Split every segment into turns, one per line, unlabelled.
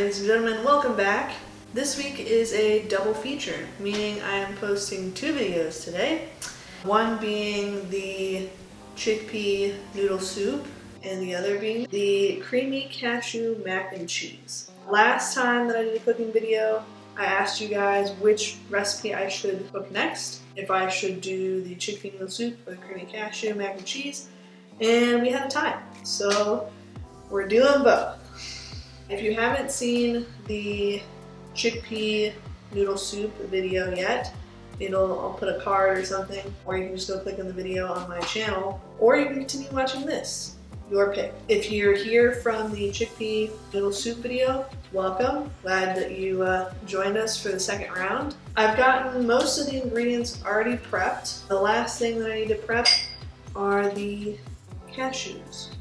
ladies and gentlemen, welcome back. This week is a double feature, meaning I am posting two videos today. One being the chickpea noodle soup, and the other being the creamy cashew mac and cheese. Last time that I did a cooking video, I asked you guys which recipe I should cook next, if I should do the chickpea noodle soup or the creamy cashew mac and cheese, and we had a tie, so we're doing both. If you haven't seen the chickpea noodle soup video yet, I'll put a card or something, or you can just go click on the video on my channel, or you can continue watching this. Your pick. If you're here from the chickpea noodle soup video, welcome. Glad that you joined us for the second round. I've gotten most of the ingredients already prepped. The last thing that I need to prep are the cashews.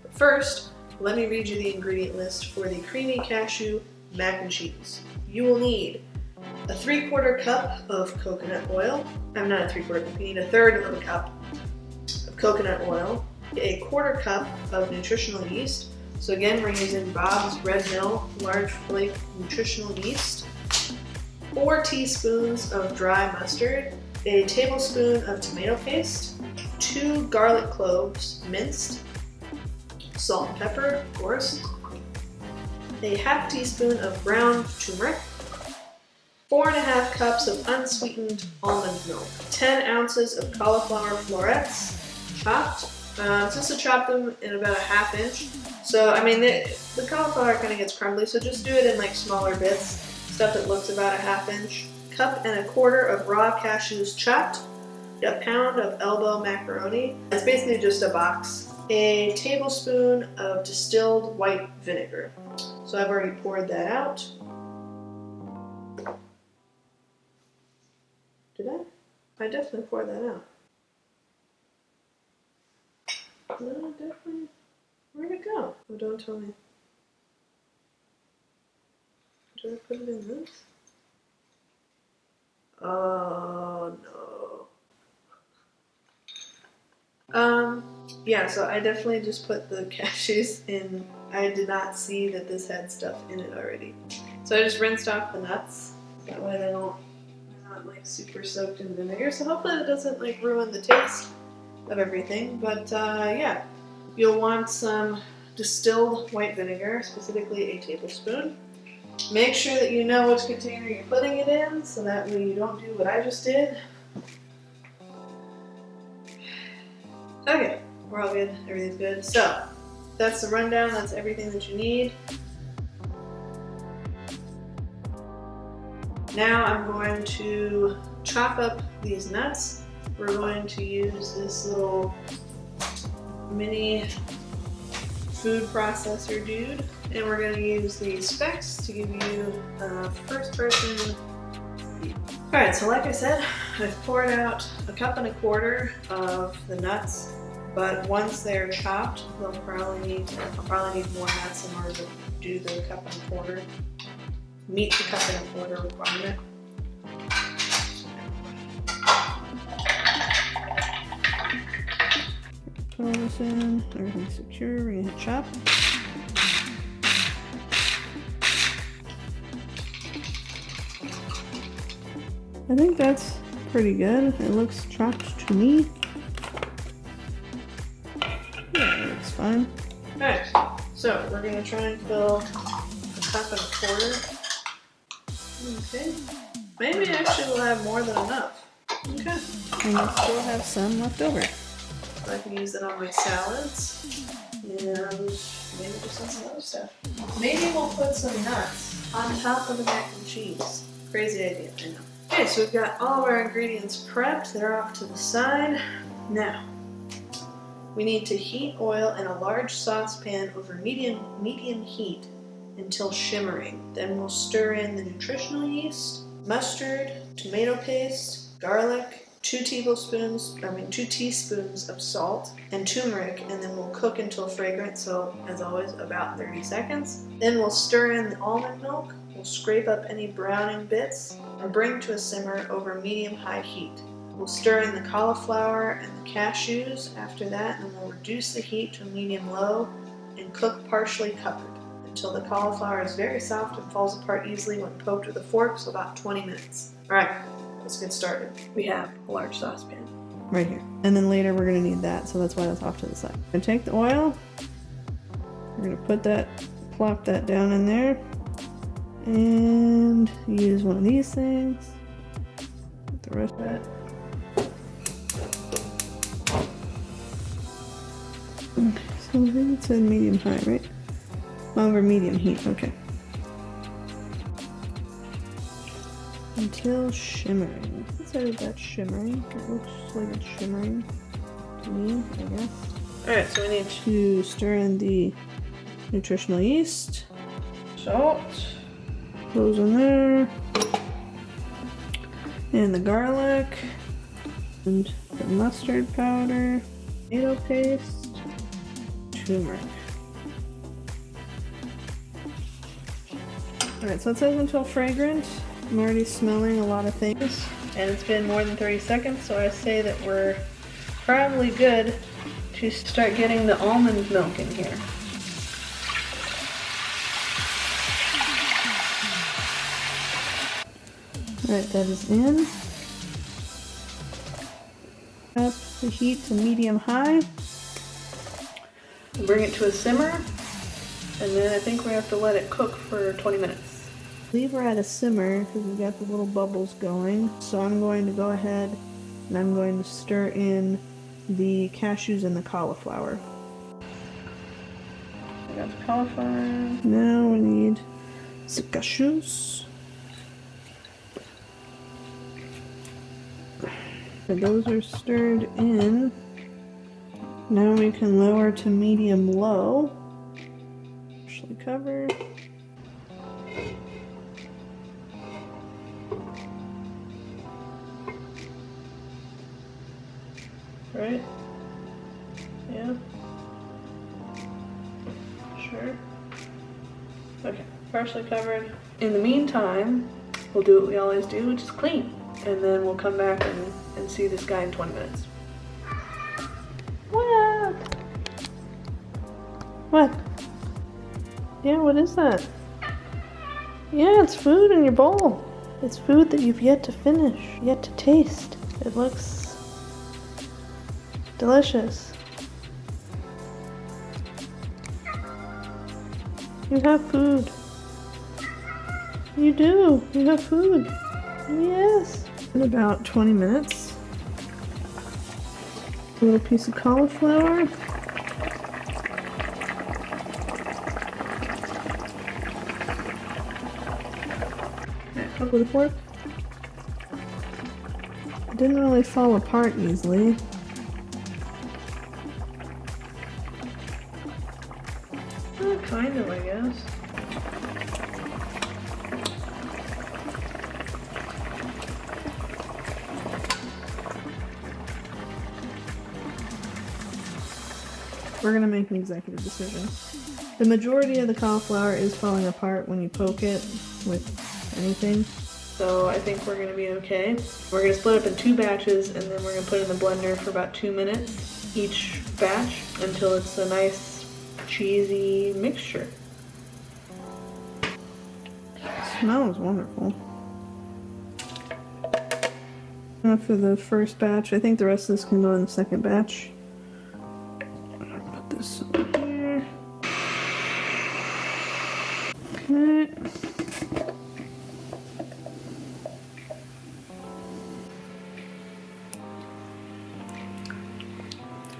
But first, let me read you the ingredient list for the creamy cashew mac and cheese. You will need a 3/4 cup of coconut oil. I'm not a 3/4 cup, you need a 1/3 of a cup of coconut oil, a 1/4 cup of nutritional yeast. So again, we're using Bob's Red Mill large flake nutritional yeast, 4 teaspoons of dry mustard, a tablespoon of tomato paste, 2 garlic cloves minced, salt and pepper, of course, a 1/2 teaspoon of ground turmeric, 4½ cups of unsweetened almond milk, 10 ounces of cauliflower florets, chopped. Just to chop them in about a 1/2 inch. So, I mean, the cauliflower kind of gets crumbly, so just do it in like smaller bits, stuff that looks about a 1/2 inch. 1.25 cups of raw cashews chopped, a pound of elbow macaroni. It's basically just a box. A tablespoon of distilled white vinegar. So I've already poured that out. Did I? I definitely poured that out. No, definitely. Where'd it go? Oh, don't tell me. Did I put it in this? Oh, no. Yeah, so I definitely just put the cashews in. I did not see that this had stuff in it already. So I just rinsed off the nuts. That way they're not like super soaked in vinegar. So hopefully it doesn't like ruin the taste of everything. But yeah, you'll want some distilled white vinegar, specifically a tablespoon. Make sure that you know which container you're putting it in, so that way you don't do what I just did. Okay, we're all good, everything's good. So, that's the rundown, that's everything that you need. Now I'm going to chop up these nuts. We're going to use this little mini food processor dude, and we're going to use these specs to give you first person view. Alright, so like I said, I've poured out a 1.25 cups of the nuts, but once they're chopped, I'll probably need more nuts in order to do the 1.25 cups, meet the 1.25 cups requirement. Put all this in, everything's secure, we're gonna hit chop. I think that's pretty good. It looks chopped to me. Yeah, it looks fine. Alright, so we're gonna try and fill a 1.25 cups. Okay. Maybe actually we'll have more than enough. Okay. And we'll still have some left over. So I can use it on my salads. And maybe just on some other stuff. Maybe we'll put some nuts on top of the mac and cheese. Crazy idea, I know. Okay, so we've got all of our ingredients prepped. They're off to the side. Now, we need to heat oil in a large saucepan over medium heat until shimmering. Then we'll stir in the nutritional yeast, mustard, tomato paste, garlic, 2 teaspoons of salt, and turmeric, and then we'll cook until fragrant, so as always about 30 seconds. Then we'll stir in the almond milk, we'll scrape up any browning bits, and bring to a simmer over medium-high heat. We'll stir in the cauliflower and the cashews after that, and then we'll reduce the heat to medium-low and cook partially covered until the cauliflower is very soft and falls apart easily when poked with a fork, so about 20 minutes. Alright, let's get started. We have a large saucepan. Right here. And then later we're going to need that, so that's why that's off to the side. I'm going to take the oil, we're going to put that, plop that down in there, and use one of these things. Put the rest of that. So I think it said medium high, right? Over medium heat, okay. Until shimmering. It says that's shimmering. It looks like it's shimmering to me, I guess. Alright, so we need to stir in the nutritional yeast, salt, goes in there, and the garlic, and the mustard powder, tomato paste, turmeric. Alright, so it says until fragrant. I'm already smelling a lot of things, and it's been more than 30 seconds, so I say that we're probably good to start getting the almond milk in here. Alright, that is in. Up the heat to medium high. Bring it to a simmer, and then I think we have to let it cook for 20 minutes. Leave her at a simmer because we got the little bubbles going. So I'm going to go ahead and I'm going to stir in the cashews and the cauliflower. I got the cauliflower. Now we need the cashews. So those are stirred in. Now we can lower to medium low. Partially cover. Right? Yeah? Sure. Okay, partially covered. In the meantime, we'll do what we always do, which is clean. And then we'll come back and see this guy in 20 minutes. What? What? Yeah, what is that? Yeah, it's food in your bowl. It's food that you've yet to finish, yet to taste. It looks delicious. You have food. You do. You have food. Yes. In about 20 minutes. A little piece of cauliflower. Cook with a fork. It didn't really fall apart easily. Kind of, I guess. We're gonna make an executive decision. The majority of the cauliflower is falling apart when you poke it with anything. So I think we're gonna be okay. We're gonna split up in 2 batches and then we're gonna put it in the blender for about 2 minutes each batch until it's a nice cheesy mixture. It smells wonderful. After the first batch, I think the rest of this can go in the second batch. Put this over here. Okay.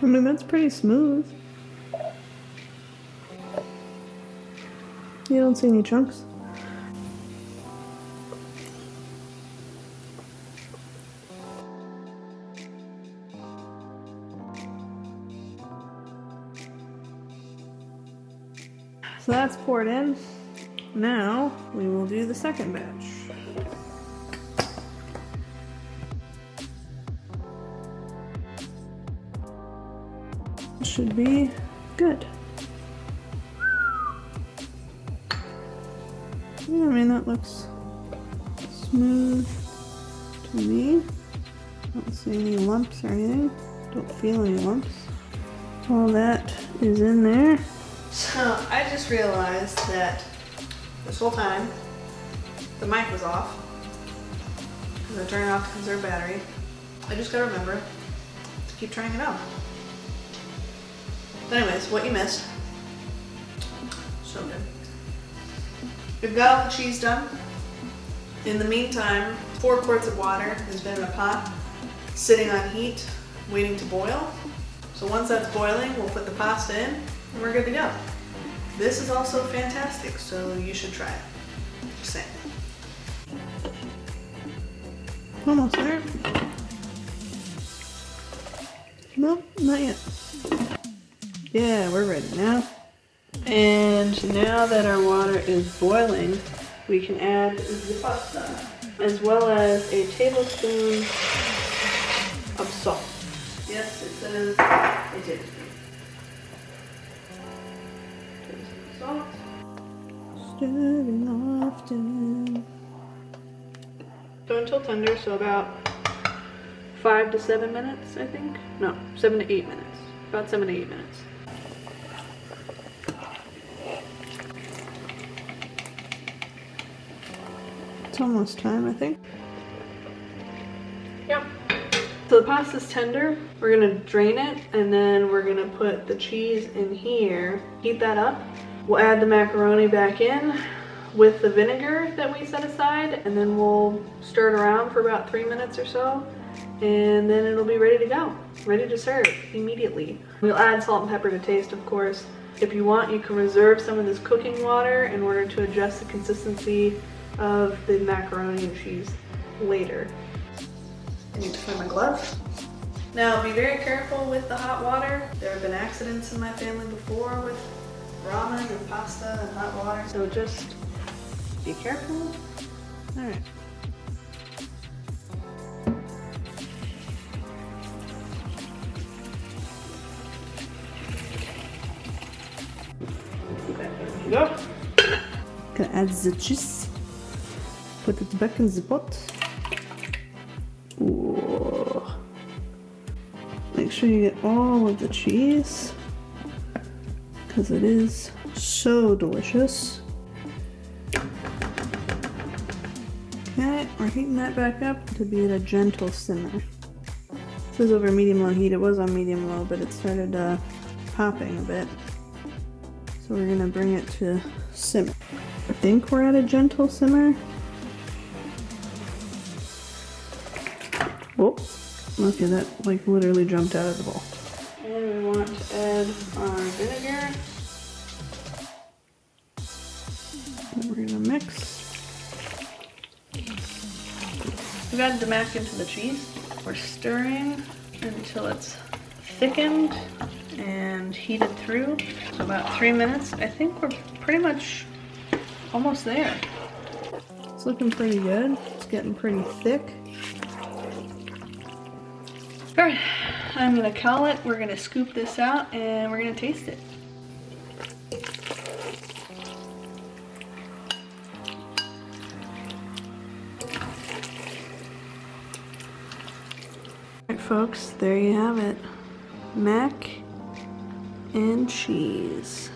I mean, that's pretty smooth. You don't see any chunks. So that's poured in. Now we will do the second batch. Should be good. Yeah, I mean, that looks smooth to me. Don't see any lumps or anything. Don't feel any lumps. All that is in there. So I just realized that this whole time the mic was off because I turned it off to conserve battery. I just gotta remember to keep turning it on. But anyways, what you missed. So good. We've got all the cheese done. In the meantime, 4 quarts of water has been in a pot, sitting on heat, waiting to boil. So once that's boiling, we'll put the pasta in and we're good to go. This is also fantastic, so you should try it. Just saying. Almost there. Nope, not yet. Yeah, we're ready now. And now that our water is boiling, we can add the pasta, as well as a tablespoon of salt. Yes, it says a tablespoon. Salt. Stirring often. So until tender, so about 5 to 7 minutes, I think. No, 7 to 8 minutes. About 7 to 8 minutes. It's almost time, I think. Yep. So the pasta's tender. We're gonna drain it, and then we're gonna put the cheese in here, heat that up. We'll add the macaroni back in with the vinegar that we set aside, and then we'll stir it around for about 3 minutes or so, and then it'll be ready to go. Ready to serve immediately. We'll add salt and pepper to taste, of course. If you want, you can reserve some of this cooking water in order to adjust the consistency of the macaroni and cheese later. I need to find my gloves. Now be very careful with the hot water. There have been accidents in my family before with ramen and pasta and hot water, so just be careful. All right. There we go. Gonna add the cheese. Put it back in the pot. Ooh. Make sure you get all of the cheese, because it is so delicious. Okay, we're heating that back up to be at a gentle simmer. It says over medium-low heat. It was on medium-low, but it started popping a bit. So we're gonna bring it to simmer. I think we're at a gentle simmer. Oh, okay, that like literally jumped out of the bowl. And we want to add our vinegar. And we're gonna mix. We've added the mac into the cheese. We're stirring until it's thickened and heated through. So about 3 minutes. I think we're pretty much almost there. It's looking pretty good. It's getting pretty thick. All right, I'm gonna call it. We're gonna scoop this out and we're gonna taste it. All right, folks, there you have it. Mac and cheese.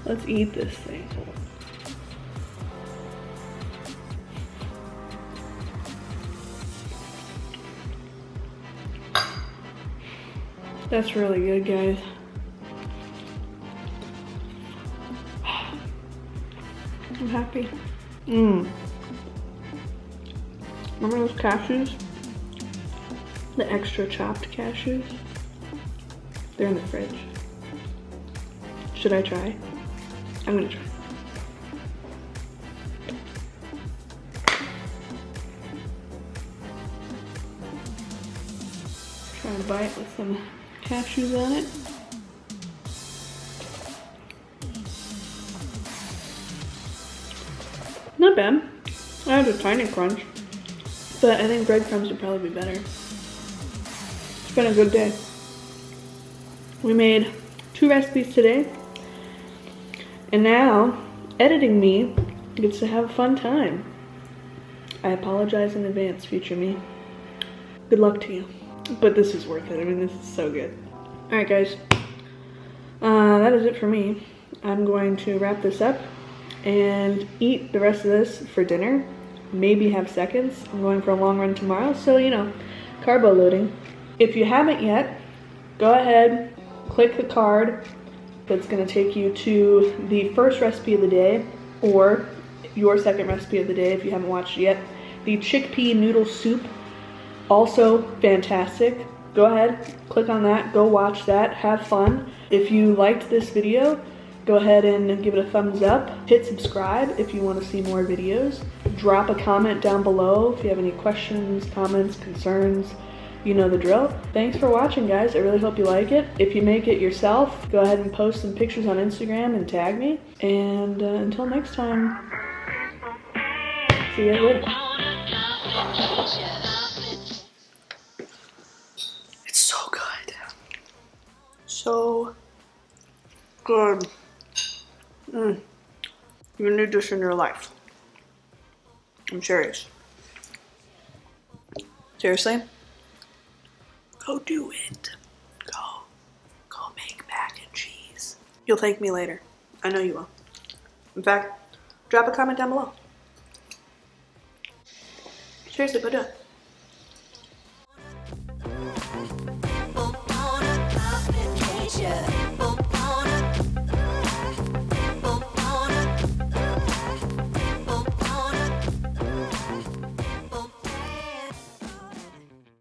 Let's eat this thing. That's really good, guys. I'm happy. Remember those cashews? The extra chopped cashews? They're in the fridge. Should I try? I'm gonna try. bite with some cashews on it. Not bad. I had a tiny crunch, but I think breadcrumbs would probably be better. It's been a good day. We made 2 recipes today, and now editing me gets to have a fun time. I apologize in advance, future me. Good luck to you. But this is worth it. I mean, this is so good. Alright guys, that is it for me. I'm going to wrap this up and eat the rest of this for dinner. Maybe have seconds. I'm going for a long run tomorrow, so you know, carbo loading. If you haven't yet, go ahead, click the card that's going to take you to the first recipe of the day, or your second recipe of the day if you haven't watched it yet. The chickpea noodle soup, also fantastic. Go ahead, click on that, go watch that, have fun. If you liked this video, go ahead and give it a thumbs up. Hit subscribe if you want to see more videos. Drop a comment down below if you have any questions, comments, concerns. You know the drill. Thanks for watching, guys. I really hope you like it. If you make it yourself, go ahead and post some pictures on Instagram and tag me. And until next time, see you later. It's so good. So good. You need this in your life. I'm serious. Seriously? Go do it. Go make mac and cheese. You'll thank me later. I know you will. In fact, drop a comment down below. Seriously, go do it.